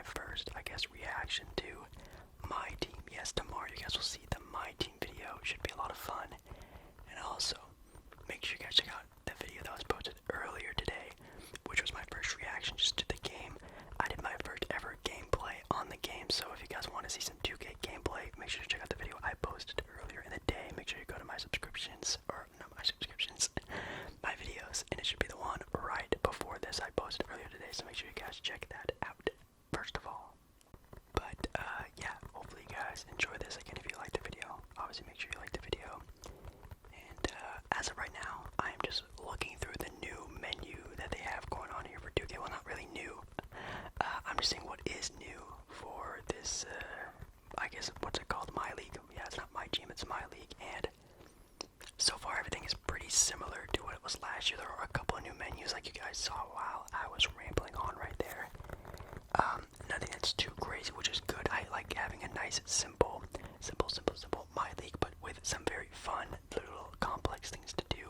first, I guess, reaction to my team. Yes, tomorrow you guys will see the my team video. It should be a lot of fun. And also, make sure you guys check out the video that was posted earlier today, which was my first reaction just to the game. I did my first ever gameplay on the game, so if you guys want to see some 2K gameplay, make sure to check out the video I posted earlier in the day. Make sure you go to my subscriptions, or not my subscriptions, my videos, and it should be the one right before this I posted earlier today, so make sure you guys check that out, first of all. But, yeah, hopefully you guys enjoy this. Again, if you liked the video, obviously make sure you like the video. And, as of right now, I am just looking through the new menu that they have going on here for 2K. Well, not really new. I'm just seeing what is new for this, I guess, what's it called? My League. Yeah, it's not my team, it's My League. And so far, everything is pretty similar to what it was last year. There are a couple of new menus, like you guys saw while I was rambling on right there. Nothing that's too crazy, which is good. I like having a nice, simple My League, but with some very fun, little complex things to do.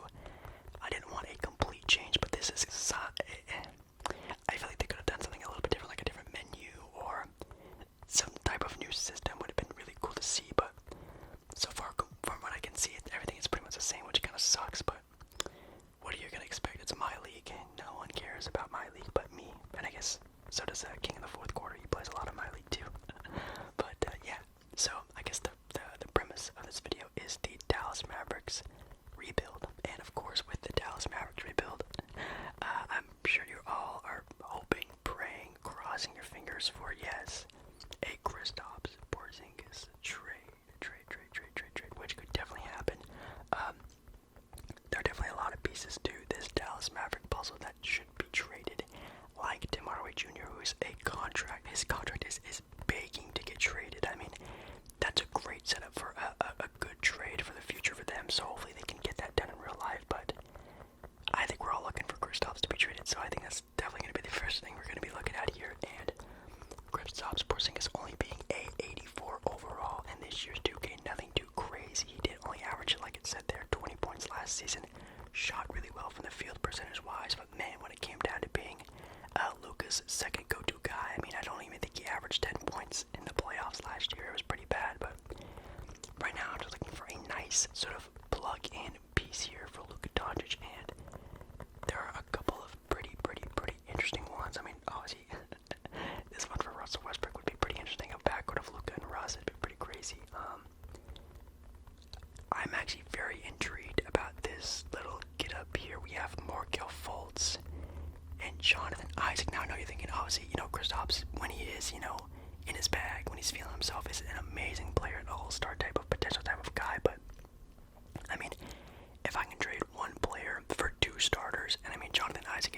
I didn't want a complete change, but this is, I feel like they could have done something a little bit different, like a different menu, or some type of new system would have been really cool to see, but so far, from what I can see, everything is pretty much the same, which kind of sucks, but what are you going to expect? It's My League, and no one cares about My League but me, and I guess so does King in the fourth quarter. He plays a lot of My League too. But yeah, so I guess the premise of this video is the Dallas Mavericks rebuild, and of course with the Dallas Mavericks rebuild, I'm sure you all are hoping, praying, crossing your fingers for, yes, a Kristaps Porzingis trade, which could definitely happen. There are definitely a lot of pieces to this Dallas Maverick puzzle that should be traded, like Tim Hardaway Jr., who is his contract is begging to get traded. I mean, that's a great setup for a good trade for the future for them, so hopefully they can get that done in real life, but I think we're all looking for Kristaps to be traded, so I think that's definitely going to be the first thing we're going to be looking at here, and Kristaps Porzingis only being A84 overall, and this year's 2K, nothing too crazy. He did only average, like it said there, 20 points last season, shot really well from the field percentage-wise, but man, when it came down to being Luka's second go-to guy, I mean, I don't even think he averaged 10 points in the playoffs last year. It was pretty bad, but right now I'm just looking for a nice sort of plug-in piece here for Luka Doncic, and there are a couple of pretty interesting ones. I mean, obviously, this one for Russell Westbrook would be pretty interesting. A backcourt of Luka and Russ would be pretty crazy. I'm actually very intrigued about this little get-up here. We have Markelle Fultz and Jonathan Isaac. Now I know you're thinking, obviously, Kristaps, when he is, in his bag, when he's feeling himself, is an amazing player, an all-star type of potential type of guy, but I mean, if I can trade one player for two starters, and I mean, Jonathan Isaac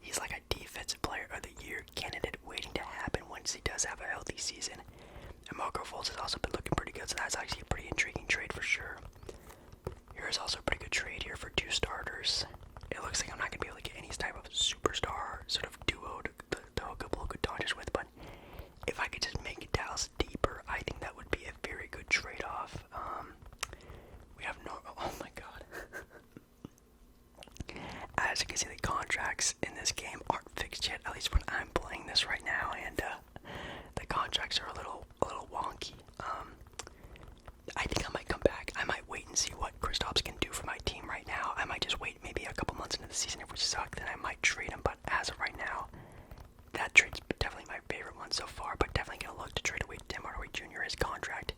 he's like a defensive player of the year candidate waiting to happen once he does have a healthy season, and Markelle Fultz has also been looking pretty good, so that's actually a pretty intriguing trade for sure. Here's also a pretty good trade here for two starters. It looks like I'm not going to be able to get any type of superstar sort of duo to hook up Luka Doncic with, but if I could just make Dallas deeper, I think that would be a very good trade-off. We have oh my god. As you can see, the contracts in this game aren't fixed yet, at least when I'm playing this right now, and the contracts are a little wonky. I think I might come back. I might wait and see what Kristaps can do for my team right now. I might just wait maybe a couple months into the season. If we suck, then I might trade him, but as of right now, that trade's definitely my favorite one so far, but definitely gonna look to trade away Tim Hardaway Jr. His contract,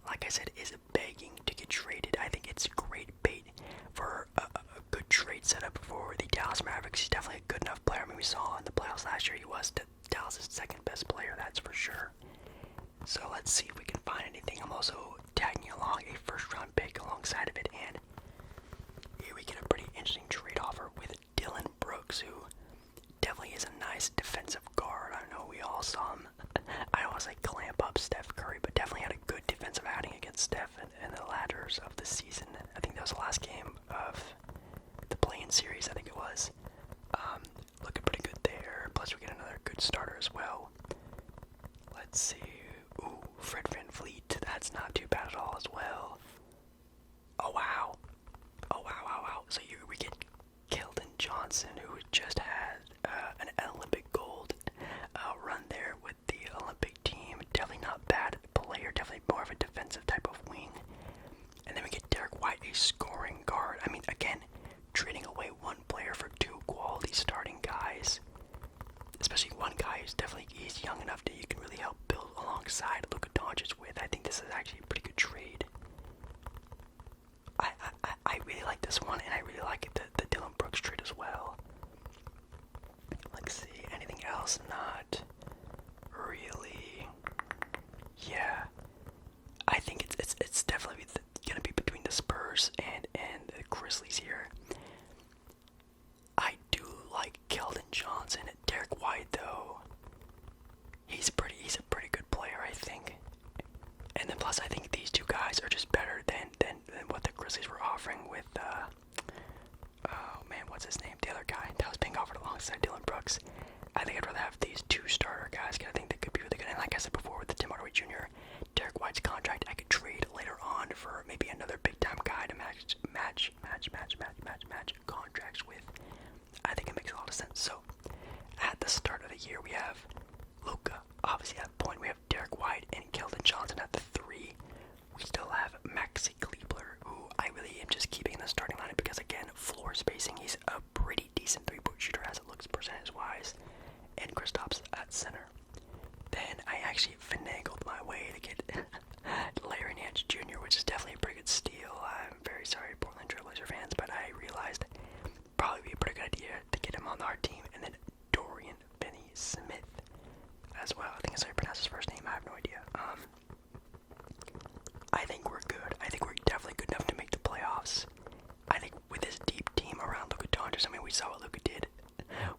like I said, is begging to get traded. I think it's great bait for a good trade setup for the Dallas Mavericks. He's definitely a good enough player. I mean, we saw in the playoffs last year he was Dallas' second best player, that's for sure. So let's see if we can find anything. I'm also tagging along a first-round pick alongside of it, and here we get a pretty interesting trade offer with Dylan Brooks, who definitely is a nice defensive guard. I know we all saw him, I don't want to say clamp up Steph Curry, but definitely had a good defensive outing against Steph in the ladders of the season. I think that was the last game of the play-in series, I think it was. Looking pretty good there, plus we get another good starter as well. Let's see. Ooh, Fred VanVleet. That's not too bad at all as well. Oh, wow. So here we get Keldon Johnson, who just had an Olympic gold run there with the Clippers and the Grizzlies here. I do like Keldon Johnson. Derek White, though, he's a pretty good player, I think. And then plus, I think these two guys are just better than what the Grizzlies were offering with, oh man, what's his name? The other guy that was being offered alongside Dylan Brooks. I think I'd rather have these two starter guys, because I think they could be really good. And like I said before, with the Tim Hardaway Jr., Derek White's contract, I could trade later on for maybe another big-time guy to match contracts with. I think it makes a lot of sense. So, at the start of the year, we have Luka, obviously at the point. We have Derek White and Keldon Johnson at the 3. We still have Maxi Kleber, who I really am just keeping in the starting lineup because, again, floor spacing, he's a pretty decent three-point shooter as it looks percentage-wise. And Kristaps at center. Then I actually finagled my way to get Larry Nance Jr., which is definitely a pretty good steal. I'm very sorry, Portland Trailblazer fans, but I realized probably be a pretty good idea to get him on our team. And then Dorian Finney-Smith as well. I think that's how you pronounce his first name. I have no idea. I think we're good. I think we're definitely good enough to make the playoffs. I think with this deep team around Luka Doncic, I mean, we saw what Luka did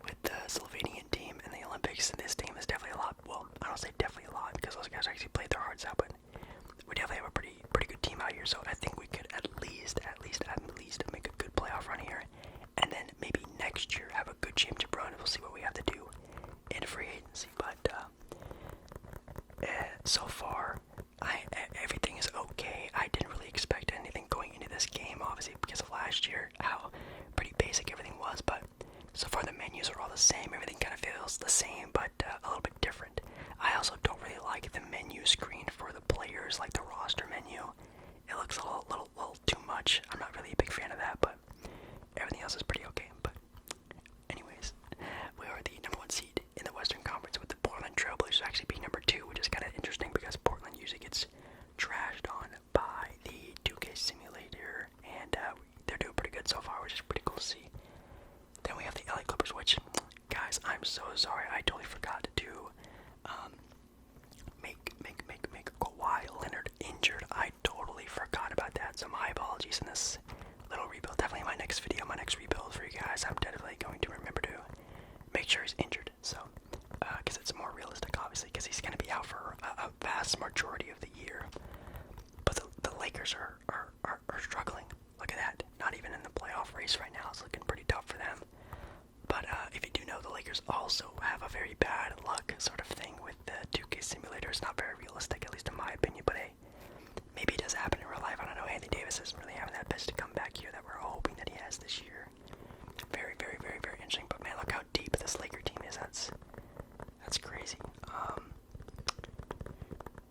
with the Slovenian team in the Olympics, and this team is definitely a lot. Well, I don't say definitely a lot because those guys actually played their hearts out, but we definitely have a pretty good team out here. So I think we could at least make a good playoff run here, and then maybe next year have a good championship run. We'll see what we have to do in free agency, but so far, everything is okay. I didn't really expect anything going into this game, obviously because of last year, how pretty basic everything was, but so far the menus are all the same. Everything kind of feels the same, but a little bit different. I also don't really like the menu screen for the players, like the roster menu. It looks a little too much. I'm not really a big fan of that, but everything else is pretty okay. But anyways, we are the number 1 seed in the Western Conference with the Portland Trailblazers actually being number 2, which is kind of interesting because Portland usually gets trashed on by the 2K simulator, and they're doing pretty good so far, which is pretty cool to see. Then we have the LA Clippers, which, guys, I'm so sorry, I totally forgot to make Kawhi Leonard injured. I totally forgot about that, so my apologies in this little rebuild. Definitely my next video, my next rebuild for you guys, I'm definitely going to remember to make sure he's injured, so, because it's more realistic, obviously, because he's going to be out for a vast majority of the year. But the Lakers are struggling. Look at that. Not even in the playoff race right now. It's looking pretty tough for them. But if you do know, the Lakers also have a very bad luck sort of thing with the 2K simulator. It's not very realistic, at least in my opinion. But hey, maybe it does happen in real life. I don't know. Anthony Davis isn't really having that best comeback here that we're all hoping that he has this year. Very interesting. But man, look how deep this Laker team is. That's crazy.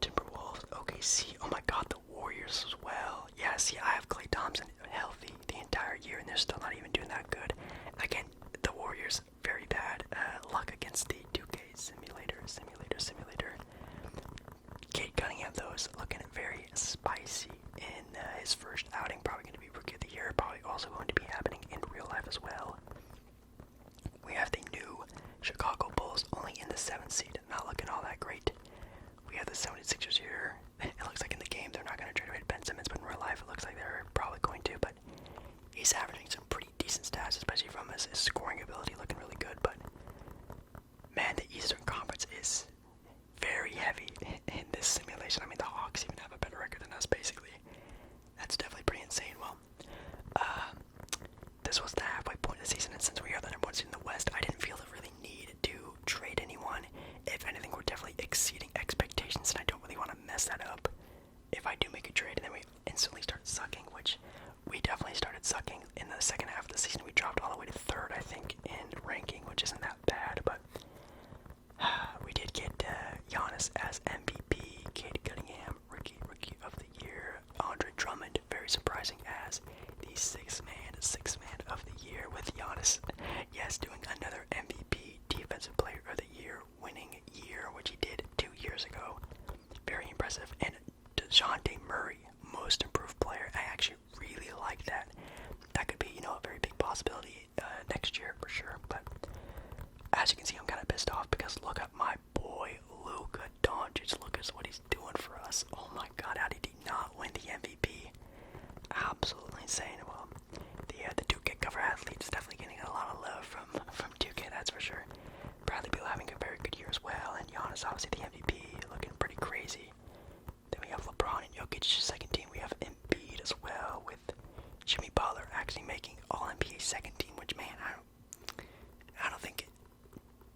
Timberwolves, OKC. Oh my God, the Warriors as well. Yeah, see, I have Klay Thompson healthy the entire year, and they're still not even doing that good. Again, the Warriors, very bad luck against the 2K simulator. Kate Cunningham, though, is looking very spicy in his first outing. Probably going to be Rookie of the Year. Probably also going to be happening in real life as well. We have the new Chicago Bulls, only in the 7th seed. Not looking all that great. We have the 76ers here. It looks like in the game they're not going to trade away Ben Simmons, but in real life it looks like they're probably going to. But he's averaging some pretty decent stats, especially from his scoring ability, looking really good. But man, the Eastern Conference is very heavy in this simulation. I mean, the Hawks even have a better record than us, basically. That's definitely pretty insane. Well, this was the halfway point of the season, and since we are the number 1 seed in the West, I didn't feel the really need to trade anyone. If anything, we're definitely exceeding expectations, and I don't really want to mess that up if I do make a trade and then we instantly start sucking, which we definitely started sucking in the second half of the season. We dropped all the way to 3rd, I think, in ranking, which isn't that bad, but we did get Giannis as MVP, Kate Cunningham, Rookie of the Year, Andre Drummond, very surprising, as the sixth man of the year with Giannis, yes, doing another MVP, Defensive Player of the Year, winning year, which he did 2 years ago. Very impressive. And DeJounte Murray, Most Improved Player. I actually really like that. That could be, a very big possibility next year for sure. But as you can see, I'm kind of pissed off because look at my boy Luka Doncic. Look at what he's doing for us. Oh my God, how did he not win the MVP? Absolutely insane. Well, the 2K cover athlete is definitely getting a lot of love from 2K, that's for sure. Bradley Beal having a very good year as well, and Giannis obviously the MVP, looking pretty crazy. Then we have LeBron and Jokic's second team. We have Embiid as well, with Jimmy Butler actually making All-NBA second team, which, man, I don't think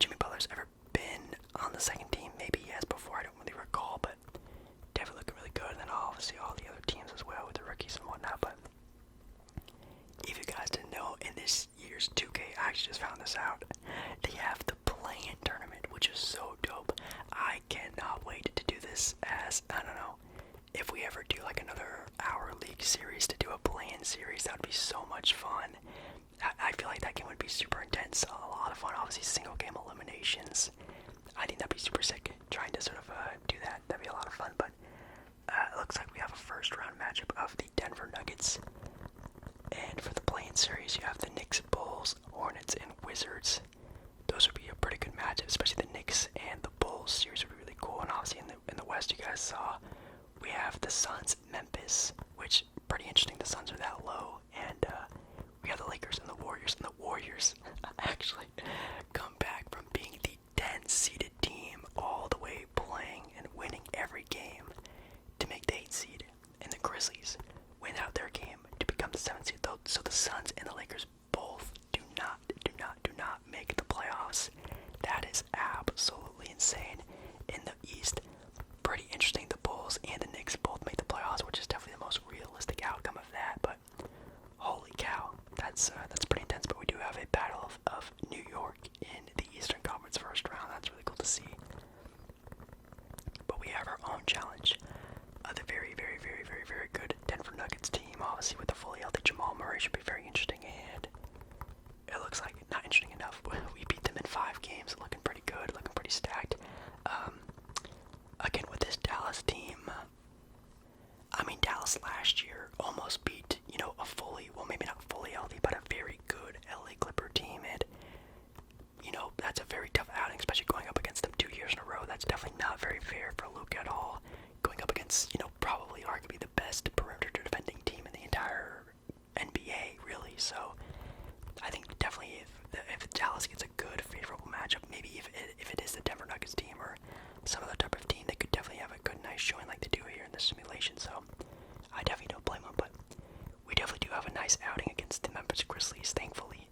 Jimmy Butler's ever been on the second team. Maybe he has before, I don't really recall, but definitely looking really good. And then obviously all the other teams as well with the rookies and whatnot. But if you guys didn't know, in this year's 2K, I actually just found this out, they have the play-in tournament, which is so dope. I cannot wait to do this as, I don't know, if we ever do like another Our League series, to do a play-in series, that would be so much fun. I feel like that game would be super intense, a lot of fun. Obviously single game eliminations, I think that'd be super sick, trying to sort of do that. That'd be a lot of fun. But it looks like we have a first round matchup of the Denver Nuggets, and for the play-in series you have the Knicks, Bulls, Hornets, and Wizards. Those would be a pretty good matchup, especially the Knicks and the Bulls series would be really cool. And obviously in the West, you guys saw, we have the Suns, Memphis, which pretty interesting. The Suns are that low, and we have the Lakers and the Warriors. And the Warriors actually come back from being the 10th seeded team all the way playing and winning every game to make the 8th seed. And the Grizzlies win out their game to become the 7th seed. So the Suns and the Lakers both do not make the playoffs. That is absolutely insane. In the East, pretty interesting. The Bulls and the Knicks both make the playoffs, which is definitely the most realistic outcome of that. But holy cow, that's pretty intense. But we do have a battle of New York in the Eastern Conference first round. That's really cool to see. But we have our own challenge. The very good Denver Nuggets team, obviously with the fully healthy Jamal Murray, should be very interesting. And it looks like not interesting enough. We beat them in 5 games, looking pretty good, looking pretty stacked. Again, with this Dallas team, I mean, Dallas last year almost beat, a fully, well, maybe not fully healthy, but a very good LA Clipper team. And, that's a very tough outing, especially going up against them 2 years in a row. That's definitely not very fair for Luke at all. Going up against, probably arguably the best perimeter defending team in the entire NBA, really. So I think definitely if Dallas gets a good, favorable matchup, maybe if it is the Denver Nuggets team or some other type of team, they could definitely have a good, nice showing like they do here in this simulation. So I definitely don't blame them, but we definitely do have a nice outing against the Memphis Grizzlies, thankfully.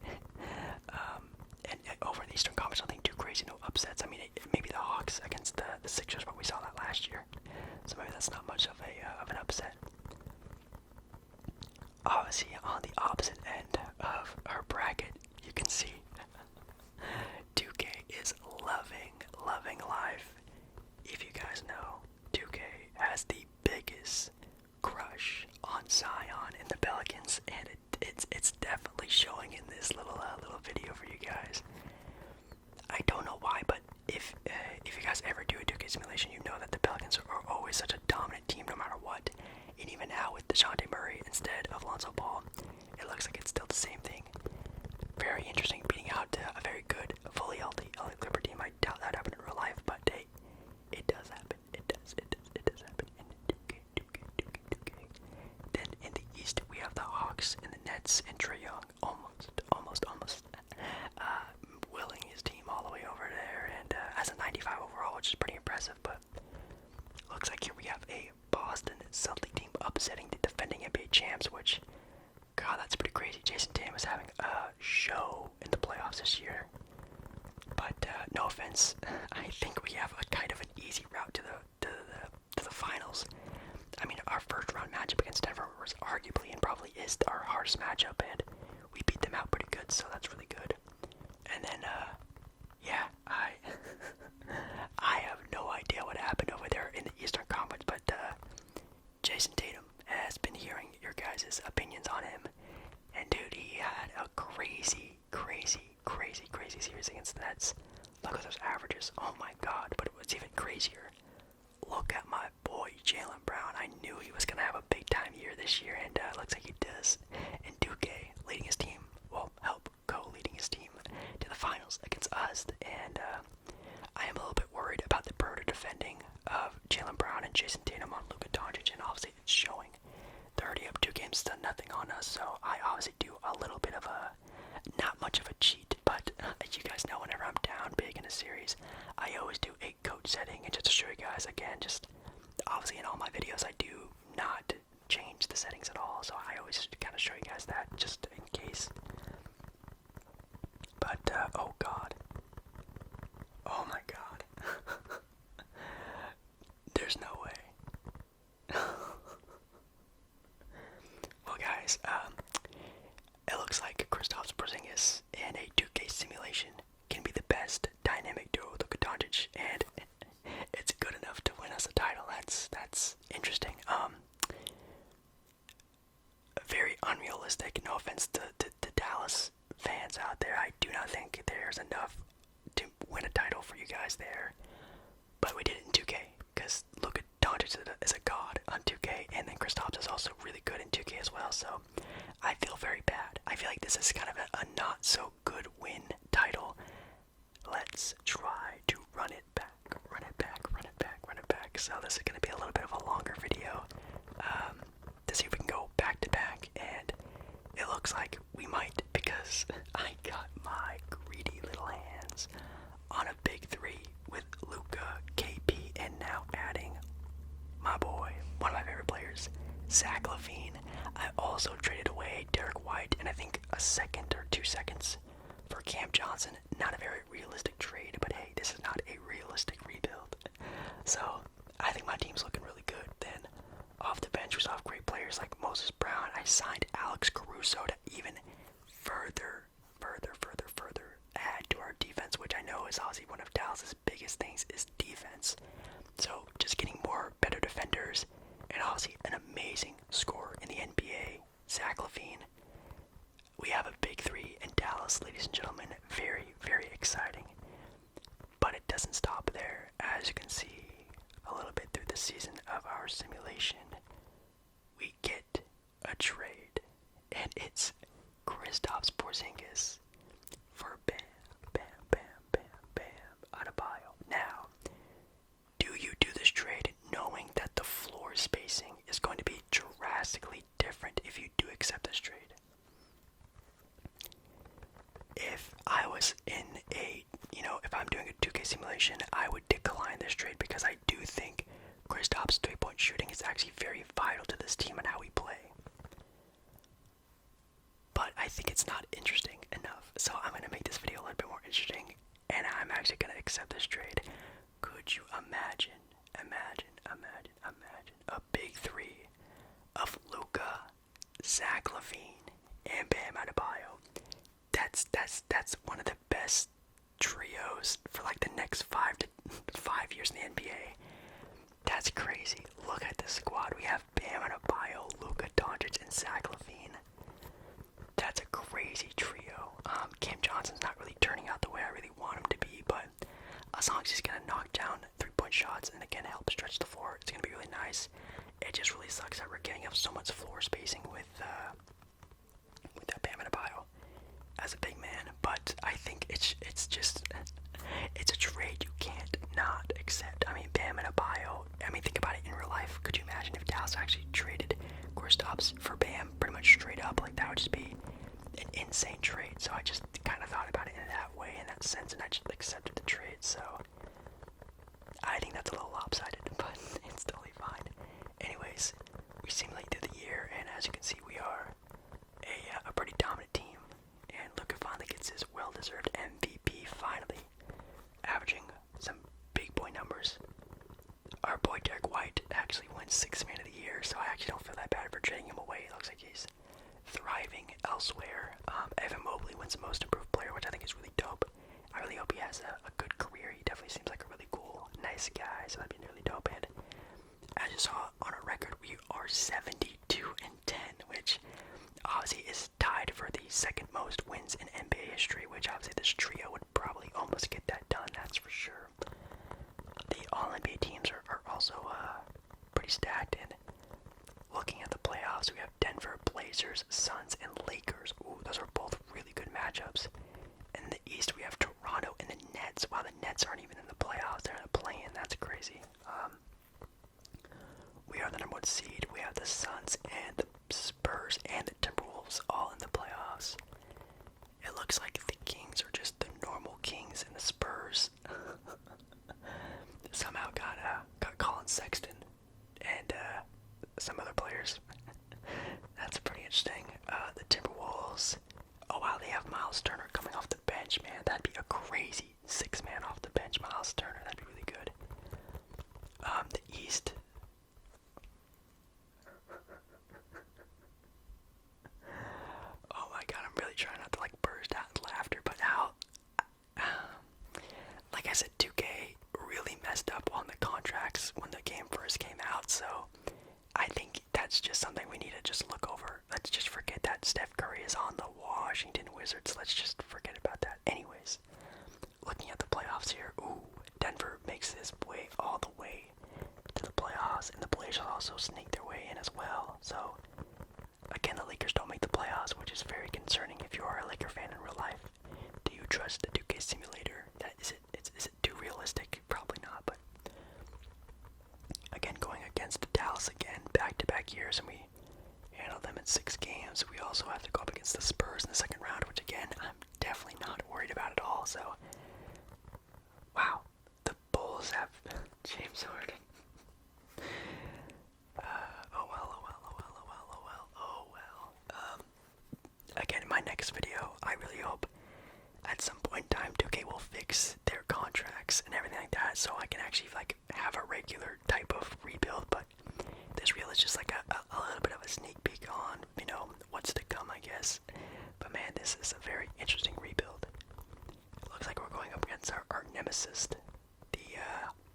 And over in the Eastern Conference, nothing too crazy, no upsets. I mean, maybe the Hawks against the Sixers, but we saw that last year, so maybe that's not much of an upset. Obviously, on the opposite end of our bracket, you can see 2K is loving life. If you guys know, 2K has the biggest crush on Zion and the Pelicans, and it's definitely showing in this little video for you guys. I don't know why, but if you guys ever do a 2K simulation, you know that the Pelicans are always such a dominant team no matter what. And even now with DeJounte Murray instead of Lonzo Ball, it looks like it's still the same thing. Very interesting, beating out a very good, fully healthy LA Clipper team. I doubt that happened in real life, but hey, it does happen. It does happen in 2K. Then in the East, we have the Hawks and the Nets and Trae Young almost willing his team all the way over there, and has a 95 overall, which is pretty impressive. But looks like here we have a Boston Celtics team upsetting the defending NBA champs, which, God, that's pretty crazy. Jason Tatum is having a show in the playoffs this year. But no offense, I think we have a kind of an easy route to the finals. I mean, our first round matchup against Denver was arguably and probably is our hardest matchup, and we beat them out pretty good, so that's really good. And then, yeah, I have no idea what happened over there in the Eastern Conference, but Jason Tatum has been hearing your guys' opinions on him, and dude, he had a crazy series against the Nets. Look at those averages, oh my God. But what's even crazier, look at my boy Jaylen Brown. I knew he was gonna have a big time year this year, and looks like he does. And 2K leading his team, co-leading his team to the finals against us. And I am a little bit worried about the perimeter defending of Jaylen Brown and Jason Tatum on Luka Doncic, and obviously it's showing. They're already up 2 games team's done nothing on us, so I obviously do a little bit of a, not much of a cheat, but as you guys know, whenever I'm down big in a series, I always do a coach setting, and just to show you guys, again, just obviously in all my videos, I do not change the settings at all, so I always kind of show you guys that, just in case. But, oh god. Oh my god. There's no way. Well, guys, it looks like Kristaps Porzingis in a 2K simulation can be the best dynamic duo with Luka Doncic, and it's good enough to win us a title. That's interesting. Very unrealistic. No offense to Dallas fans out there. I do not think there's enough to win a title for you guys there. But we did it in 2K because Luka Doncic is a god on 2K, and then Kristaps is also really good in 2K as well. So I feel very bad. I feel like this is kind of a not so good win title. Let's try to run it back, run it back, run it back, run it back. So this is going to be a little bit of a longer video to see if we can go back to back, and it looks like we might because I got my greedy little hands on a big three with Luka, KP, and now adding my boy, one of my favorite players, Zach LaVine. I also traded away Derek White and I think a second or 2 seconds for Cam Johnson. Not a very realistic trade, but hey, this is not a realistic rebuild. So I think my team's looking really good. Then off the bench, we still have great players like Moses Brown. I signed Alex Caruso to even further add to our defense, which I know is obviously one of Dallas's biggest things is defense. So just getting more better defenders, and obviously an amazing scorer in the NBA, Zach LaVine. We have a big three in Dallas, ladies and gentlemen. Very, very exciting. But it doesn't stop there. As you can see a little bit through the season of our simulation, we get a trade, and it's Kristaps Porzingis for Bam Adebayo. Now, do you do this trade knowing that the floor spacing is going to be drastically different if you do accept this trade? If I was in a, if I'm doing a 2K simulation, I would decline this trade because I do think Kristaps' 3-point shooting is actually very vital to this team and how we play. But I think it's not interesting enough, so I'm going to make this video a little bit more interesting, and I'm actually going to accept this trade. Could you imagine a big three of Luka, Zach LaVine, and Bam Adebayo? That's one of the best trios for like the next 5 years in the NBA. That's crazy. Look at this squad. We have Bam Adebayo, Luka Doncic, and Zach LaVine. That's a crazy trio. Cam Johnson's not really turning out the way I really want him to be, but as long as he's gonna knock down 3-point shots and again help stretch the floor, it's gonna be really nice. It just really sucks that we're giving up so much floor spacing with Bam Adebayo as a big man, but I think it's a trade you can't not accept. I mean, Bam Adebayo, think about it in real life. Could you imagine if Dallas actually traded Kristaps for Bam pretty much straight up? Like, that would just be an insane trade. So I just kind of thought about it in that way, in that sense, and I just accepted the trade. So I think that's a little lopsided, but it's totally fine. Anyways, we simulate through the year, and as you can see, we are a pretty dominant team. And Luka finally gets his well-deserved MVP, finally, averaging some big boy numbers. Our boy Derek White actually wins 6th Man of the Year, so I actually don't feel that bad for trading him away. It looks like he's thriving elsewhere. Evan Mobley wins Most Improved Player, which I think is really dope. I really hope he has a good career. He definitely seems like a really cool, nice guy, so that'd be really dope. And as you saw on our record, we are 72-10, which obviously is tied for the second most wins in NBA history, which obviously this trio would probably almost get that done, that's for sure. The All-NBA teams are also pretty stacked, and looking at the playoffs, we have Denver, Blazers, Suns, and Lakers. Ooh, those are both really good matchups. In the East, we have Toronto and the Nets. Wow, the Nets aren't even in the playoffs. They're in the play-in. That's crazy. We are the #1 seed. We have the Suns and the Spurs Spurs and the Timberwolves all in the playoffs. It looks like the Kings are just the normal Kings, and the Spurs somehow got Colin Sexton and some other players. That's pretty interesting. The Timberwolves. Oh wow, they have Miles Turner coming off the bench, man. That'd be a crazy 6-man off the bench, Miles Turner. That'd be really good. The East. Oh my god, I'm really trying not to like burst out in laughter, but how, like I said, 2K really messed up on the contracts when the game first came out, so I think that's just something we need to just look over. Let's just forget that Steph Curry is on the Washington Wizards. Let's just forget about that. Anyways, looking at the playoffs here, ooh, Denver makes this way all the way to the playoffs, and the Blazers also sneak their way in as well. So, again, the Lakers don't make the playoffs, which is very concerning if you are a Laker fan in real life. Do you trust the 2K simulator? Is it too realistic? Probably not, but again, going against Dallas again, back-to-back years, and we handled them in 6 games. We also have to go up against the Spurs in the second round, which again, I'm definitely not worried about at all. So, wow, the Bulls have James Harden. Again, in my next video, I really hope at some point in time 2K will fix their contracts and everything like that, so I can actually like have a regular type of rebuild. But this reel is just like a little bit of a sneak peek on, you know, what's to come, I guess. But man, this is a very interesting rebuild. It looks like we're going up against our nemesis, the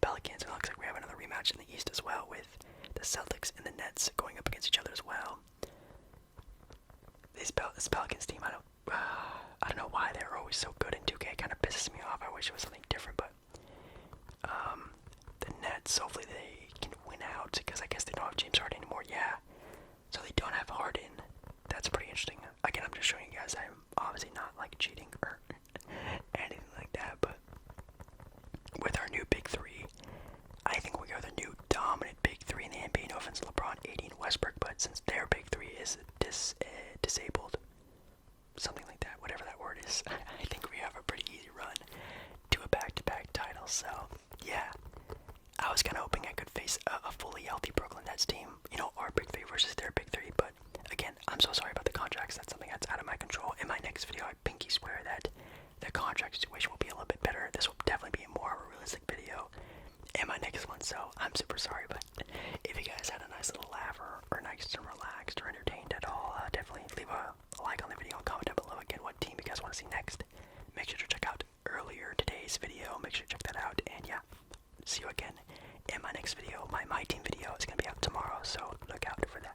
Pelicans. It looks like we have another rematch in the East as well, with the Celtics and the Nets going up against each other as well. This Pelicans team, I don't know why they're always so good in 2K. It kind of pisses me off. I wish it was something different, but the Nets, hopefully they can win out, because I guess they don't have James Harden anymore. Yeah, so they don't have Harden. That's pretty interesting. Again, I'm just showing you guys I'm obviously not like cheating or anything like that, but with our new big three, I think we are the new dominant big three in the NBA. No offense to LeBron, AD, and Westbrook, but since their big three is disabled, something like that, whatever that word is, I think we have a pretty easy run to a back-to-back title. So yeah, I was kind of hoping I could face a fully healthy Brooklyn Nets team, you know, our big three versus their big three. But again, I'm so sorry about the contracts. That's something that's out of my control. In my next video, I pinky swear that the contract situation will be a little bit better. This will definitely be more of a realistic video in my next one, so I'm super sorry. But if you guys had a nice little laugh or nice and relaxed or entertained at all, definitely leave a like on the video and comment down below again what team you guys want to see next. Make sure to check out earlier today's video. Make sure to check that out, and yeah, see you again in my next video. My team video is going to be out tomorrow, so look out for that.